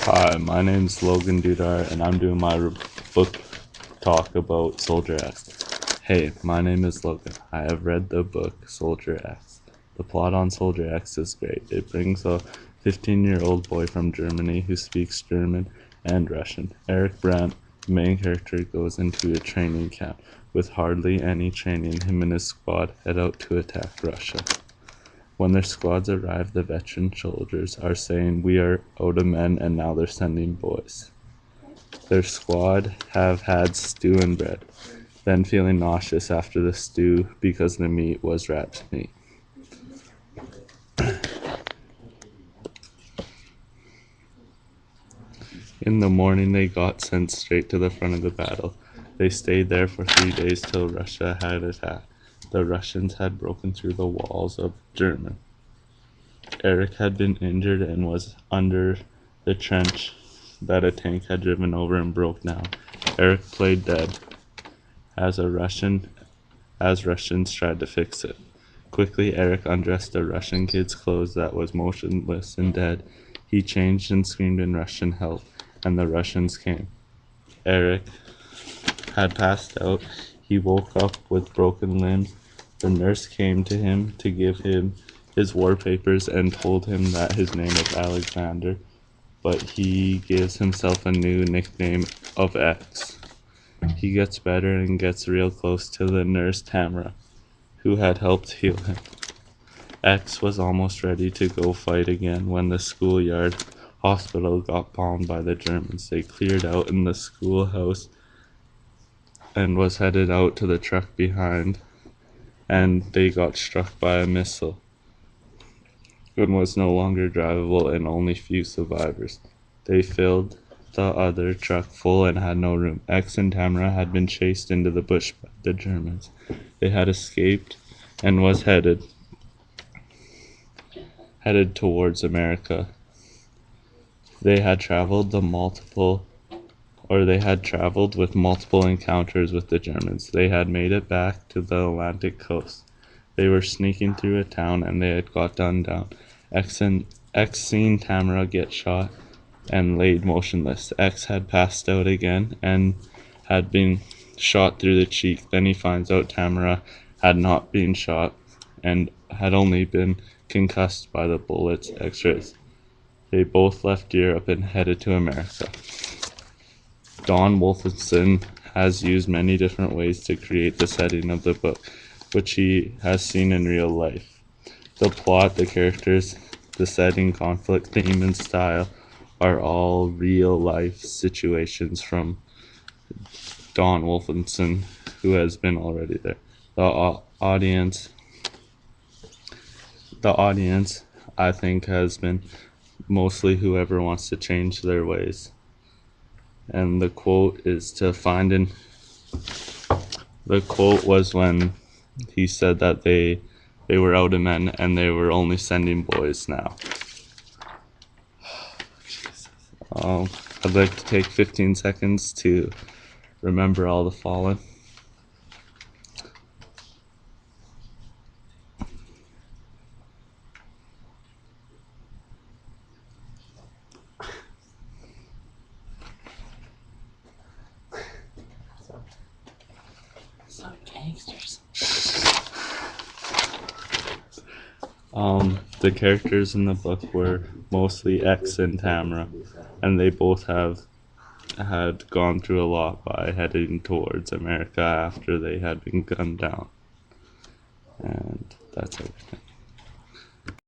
Hi, my name's Logan Dudar, and I'm doing my book talk about Soldier X. Hey, my name is Logan. I have read the book Soldier X. The plot on Soldier X is great. It brings a 15-year-old boy from Germany who speaks German and Russian. Eric Brandt, the main character, goes into a training camp. With hardly any training, him and his squad head out to attack Russia. When their squads arrive, the veteran soldiers are saying, "We are out of men," and now they're sending boys. Their squad have had stew and bread, then feeling nauseous after the stew because the meat was rat meat. In the morning, they got sent straight to the front of the battle. They stayed there for 3 days till Russia had attacked. The Russians had broken through the walls of Germany. Eric had been injured and was under the trench that a tank had driven over and broke down. Eric played dead as Russians tried to fix it. Quickly, Eric undressed a Russian kid's clothes that was motionless and dead. He changed and screamed in Russian help, and the Russians came. Eric had passed out. He woke up with broken limbs. The nurse came to him to give him his war papers and told him that his name was Alexander, but he gives himself a new nickname of X. He gets better and gets real close to the nurse Tamara, who had helped heal him. X was almost ready to go fight again when the schoolyard hospital got bombed by the Germans. They cleared out in the schoolhouse and was headed out to the truck behind, and they got struck by a missile and was no longer drivable and only few survivors. They filled the other truck full and had no room. X and Tamara had been chased into the bush by the Germans. They had escaped and was headed towards America. They had traveled with multiple encounters with the Germans. They had made it back to the Atlantic coast. They were sneaking through a town and they had got gunned down. X seen Tamara get shot and laid motionless. X had passed out again and had been shot through the cheek. Then he finds out Tamara had not been shot and had only been concussed by the bullets. X-rays. They both left Europe and headed to America. Don Wolfenson has used many different ways to create the setting of the book, which he has seen in real life. The plot, the characters, the setting, conflict, theme, and style are all real-life situations from Don Wolfenson, who has been already there. The audience, I think, has been mostly whoever wants to change their ways. And the quote is to find in... The quote was when he said that they were out of men and they were only sending boys now. I'd like to take 15 seconds to remember all the fallen. Some gangsters. The characters in the book were mostly X and Tamara, and they both had gone through a lot by heading towards America after they had been gunned down. And that's everything.